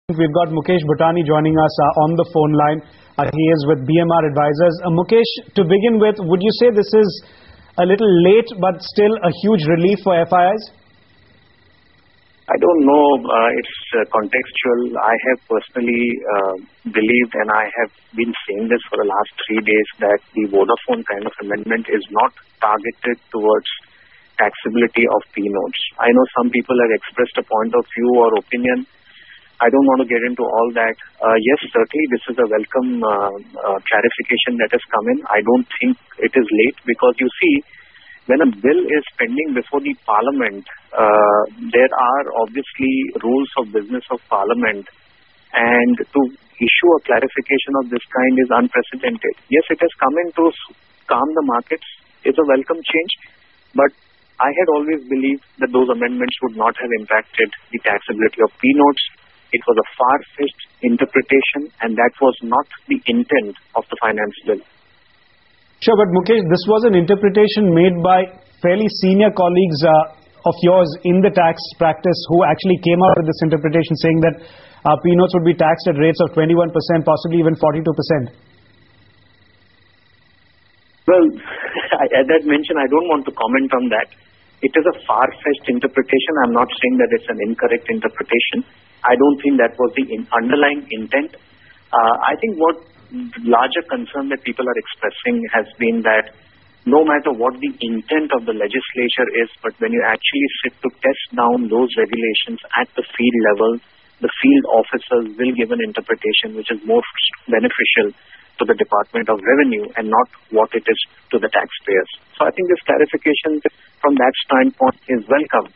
We've got Mukesh Bhutani joining us on the phone line. He is with BMR Advisors. Mukesh, to begin with, would you say this is a little late but still a huge relief for FIIs? I don't know. It's contextual. I have personally believed, and I have been saying this for the last 3 days, that the Vodafone kind of amendment is not targeted towards taxability of P-notes. I know some people have expressed a point of view or opinion. I don't want to get into all that. Yes, certainly this is a welcome clarification that has come in. I don't think it is late because you see, when a bill is pending before the Parliament, there are obviously rules of business of Parliament, and to issue a clarification of this kind is unprecedented. Yes, it has come in to calm the markets. It's a welcome change, but I had always believed that those amendments would not have impacted the taxability of P-notes. It was a far-fetched interpretation, and that was not the intent of the finance bill. Sure, but Mukesh, this was an interpretation made by fairly senior colleagues of yours in the tax practice who actually came out with this interpretation saying that P-notes would be taxed at rates of 21%, possibly even 42%. Well, as I mentioned, I don't want to comment on that. It is a far-fetched interpretation. I'm not saying that it's an incorrect interpretation. I don't think that was the underlying intent. I think what larger concern that people are expressing has been that no matter what the intent of the legislature is, but when you actually sit to test down those regulations at the field level, the field officers will give an interpretation which is more beneficial to the Department of Revenue and not what it is to the taxpayers. So I think this clarification from that standpoint is welcome.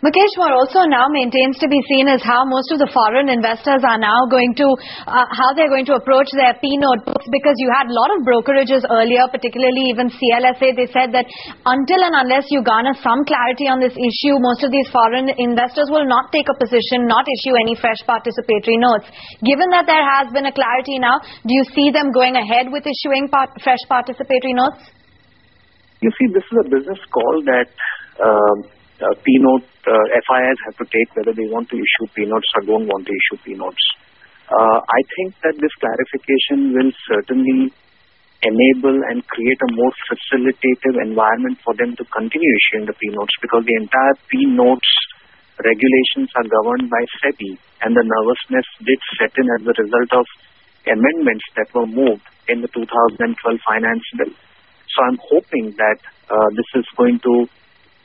Mukesh, what also now maintains to be seen is how most of the foreign investors are now going to, how they're going to approach their P-note books, because you had a lot of brokerages earlier, particularly even CLSA. They said that until and unless you garner some clarity on this issue, most of these foreign investors will not take a position, not issue any fresh participatory notes. Given that there has been a clarity now, do you see them going ahead with issuing fresh participatory notes? You see, this is a business call that P-note FIIs have to take, whether they want to issue P-notes or don't want to issue P-notes. I think that this clarification will certainly enable and create a more facilitative environment for them to continue issuing the P-notes, because the entire P-notes regulations are governed by SEBI, and the nervousness did set in as a result of amendments that were moved in the 2012 finance bill. So I'm hoping that this is going to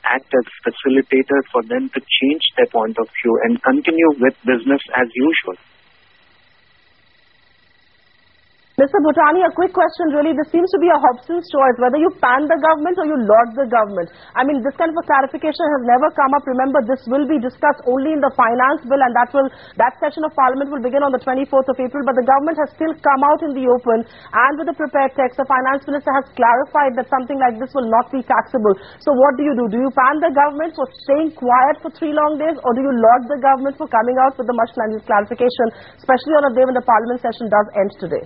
act as facilitator for them to change their point of view and continue with business as usual. Mr. Bhutani, a quick question really. This seems to be a Hobson's choice, whether you pan the government or you lord the government. I mean, this kind of a clarification has never come up. Remember, this will be discussed only in the finance bill, and that session of parliament will begin on the 24th of April. But the government has still come out in the open, and with the prepared text, the finance minister has clarified that something like this will not be taxable. So what do? Do you pan the government for staying quiet for 3 long days, or do you lord the government for coming out with the much needed clarification, especially on a day when the parliament session does end today?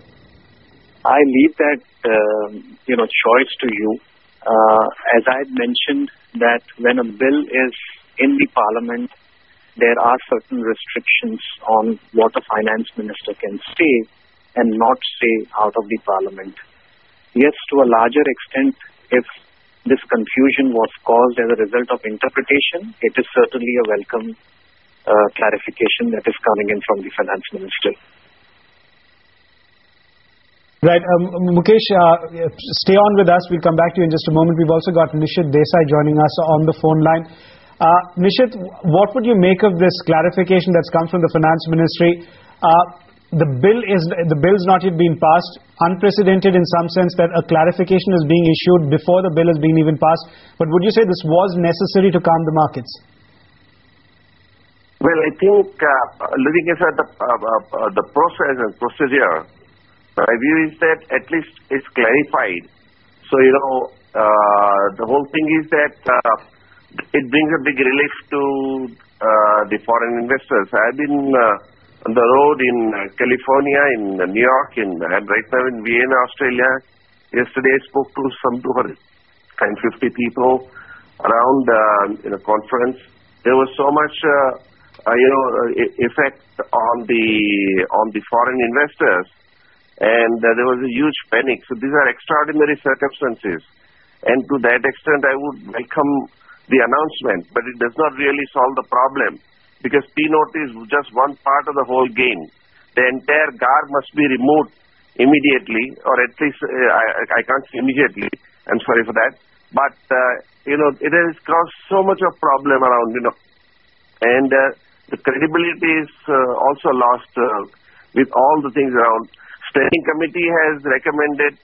I leave that choice to you. As I had mentioned, that when a bill is in the Parliament, there are certain restrictions on what a finance minister can say and not say out of the Parliament. Yes, to a larger extent, if this confusion was caused as a result of interpretation, it is certainly a welcome clarification that is coming in from the finance minister. Right. Mukesh, stay on with us. We'll come back to you in just a moment. We've also got Nishit Desai joining us on the phone line. Nishit, what would you make of this clarification that's come from the Finance Ministry? The bill's not yet been passed, unprecedented in some sense that a clarification is being issued before the bill has been even passed. But would you say this was necessary to calm the markets? Well, I think looking at the process and procedure, my view is that at least it's clarified. So, the whole thing is that it brings a big relief to the foreign investors. I've been on the road in California, in New York, and right now in Vienna, Australia. Yesterday I spoke to some 250 people around in a conference. There was so much effect on the foreign investors, and there was a huge panic. So these are extraordinary circumstances, and to that extent, I would welcome the announcement, but it does not really solve the problem, because P-note is just one part of the whole game. The entire guard must be removed immediately, or at least I can't say immediately. I'm sorry for that, but it has caused so much of problem around, and the credibility is also lost with all the things around. Steering committee has recommended,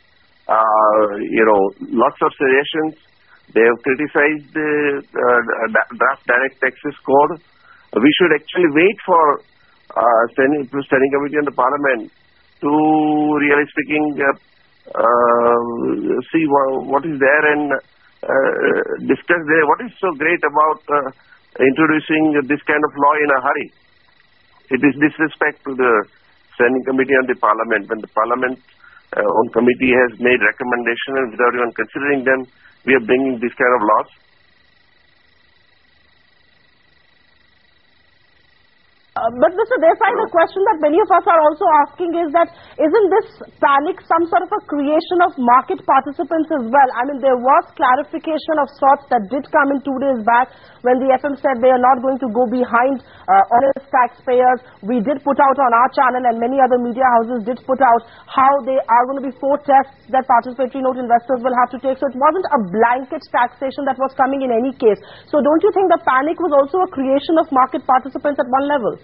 lots of suggestions. They have criticized the draft direct taxes code. We should actually wait for standing committee and the parliament to, really speaking, see what is there and discuss there. What is so great about introducing this kind of law in a hurry? It is disrespect to the standing committee and the parliament. When the parliament own committee has made recommendation and without even considering them, we are bringing this kind of laws. But Mr. Desai, the question that many of us are also asking is that, isn't this panic some sort of a creation of market participants as well? I mean, there was clarification of sorts that did come in 2 days back when the FM said they are not going to go behind honest taxpayers. We did put out on our channel, and many other media houses did put out, how they are going to be 4 tests that participatory note investors will have to take. So it wasn't a blanket taxation that was coming in any case. So don't you think the panic was also a creation of market participants at one level?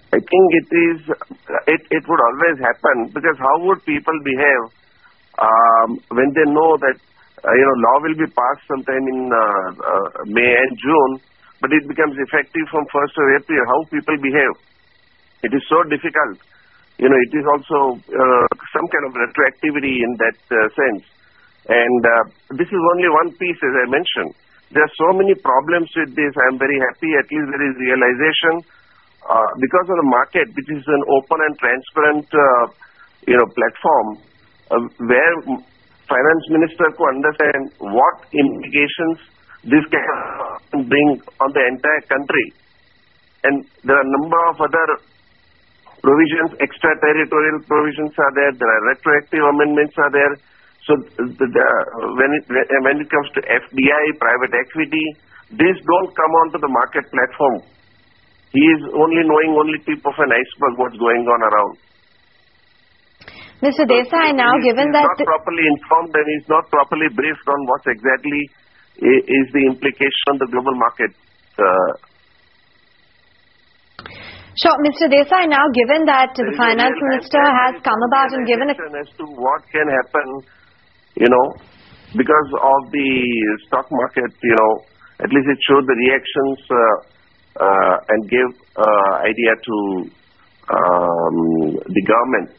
I think it would always happen, because how would people behave when they know that law will be passed sometime in May and June, but it becomes effective from 1st of April? How people behave? It is so difficult. It is also some kind of retroactivity in that sense. And this is only one piece, as I mentioned. There are so many problems with this. I am very happy at least there is realization. Because of the market, which is an open and transparent, platform, where finance minister could understand what implications this can bring on the entire country. And there are a number of other provisions, extraterritorial provisions are there. There are retroactive amendments are there. So when it comes to FDI, private equity, these don't come onto the market platform. He is only tip of an iceberg what's going on around. Mr. Desai, now given that... He's not properly informed and he's not properly briefed on what exactly is the implication on the global market. Sure, Mr. Desai, now given that the finance minister has come about and given a... as to what can happen, because of the stock market, at least it showed the reactions and gave idea to the government,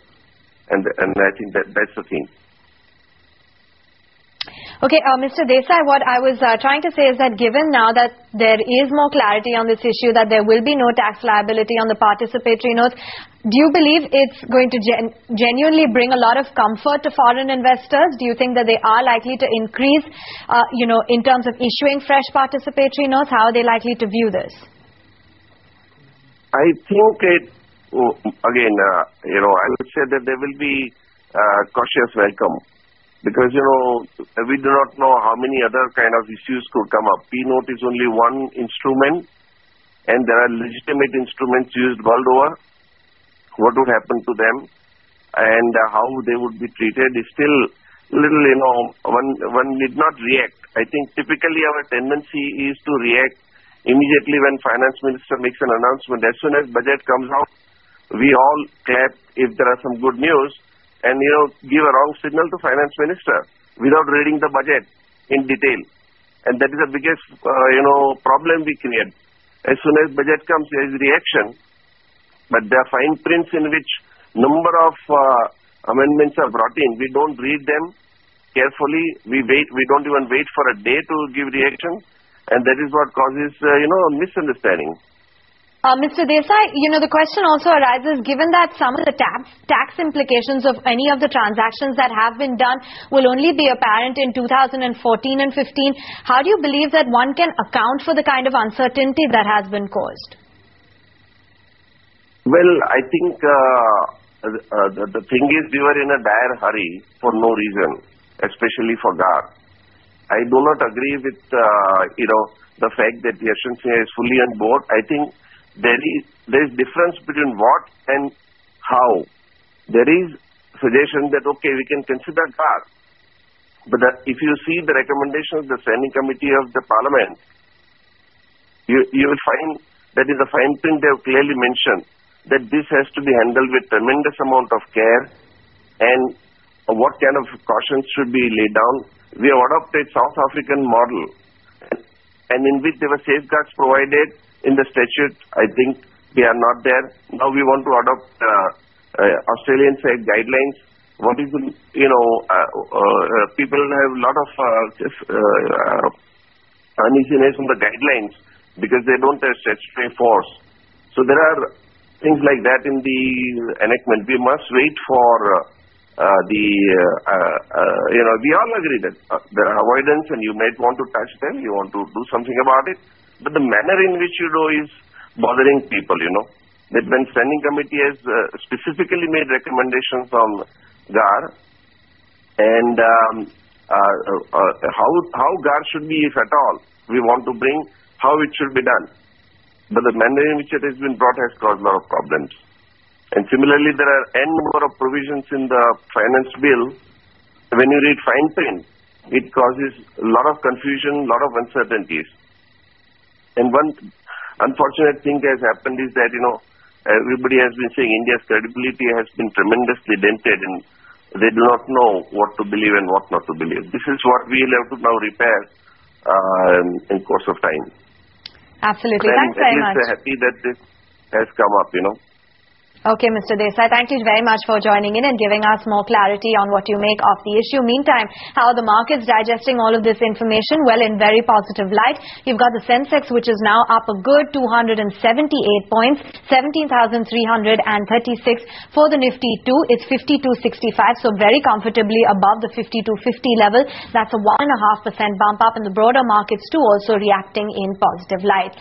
and I think that's the thing. Okay, Mr. Desai, what I was trying to say is that given now that there is more clarity on this issue, that there will be no tax liability on the participatory notes, do you believe it's going to genuinely bring a lot of comfort to foreign investors? Do you think that they are likely to increase, in terms of issuing fresh participatory notes? How are they likely to view this? I think again, I would say that there will be cautious welcome. Because, we do not know how many other kind of issues could come up. P-note is only one instrument, and there are legitimate instruments used world over. What would happen to them and how they would be treated is still little, one need not react. I think typically our tendency is to react immediately when finance minister makes an announcement. As soon as budget comes out, we all clap if there are some good news, and give a wrong signal to finance minister without reading the budget in detail, and that is the biggest problem we create. As soon as budget comes, there is reaction, but there are fine prints in which number of amendments are brought in. We don't read them carefully. We don't even wait for a day to give reaction, and that is what causes misunderstanding. Mr. Desai, the question also arises, given that some of the tax implications of any of the transactions that have been done will only be apparent in 2014 and 15, how do you believe that one can account for the kind of uncertainty that has been caused? Well, I think the thing is we were in a dire hurry for no reason, especially for GAR. I do not agree with, the fact that Yashwant is fully on board. I think there is difference between what and how. There is suggestion that, okay, we can consider GAR. But if you see the recommendations of the Standing Committee of the Parliament, you will find that in the fine print they have clearly mentioned that this has to be handled with tremendous amount of care and what kind of cautions should be laid down. We have adopted South African model and in which there were safeguards provided in the statute. I think they are not there. Now we want to adopt Australian guidelines. What is people have a lot of uneasiness on the guidelines because they don't have statutory force. So there are things like that in the enactment. We must wait for we all agree that there are avoidance and you might want to touch them, you want to do something about it, but the manner in which you do is bothering people, that when Standing Committee has specifically made recommendations on GAR and how GAR should be, if at all, we want to bring, how it should be done. But the manner in which it has been brought has caused a lot of problems. And similarly, there are n number of provisions in the finance bill. When you read fine print, it causes a lot of confusion, a lot of uncertainties. And one unfortunate thing has happened is that, everybody has been saying India's credibility has been tremendously dented and they do not know what to believe and what not to believe. This is what we will have to now repair in course of time. Absolutely. Thanks very much. I'm happy that this has come up, Okay, Mr. Desai, thank you very much for joining in and giving us more clarity on what you make of the issue. Meantime, how are the markets digesting all of this information? Well, in very positive light. You've got the Sensex, which is now up a good 278 points, 17,336. For the Nifty 2, it's 5265, so very comfortably above the 5250 level. That's a 1.5% bump up, and the broader markets too also reacting in positive light.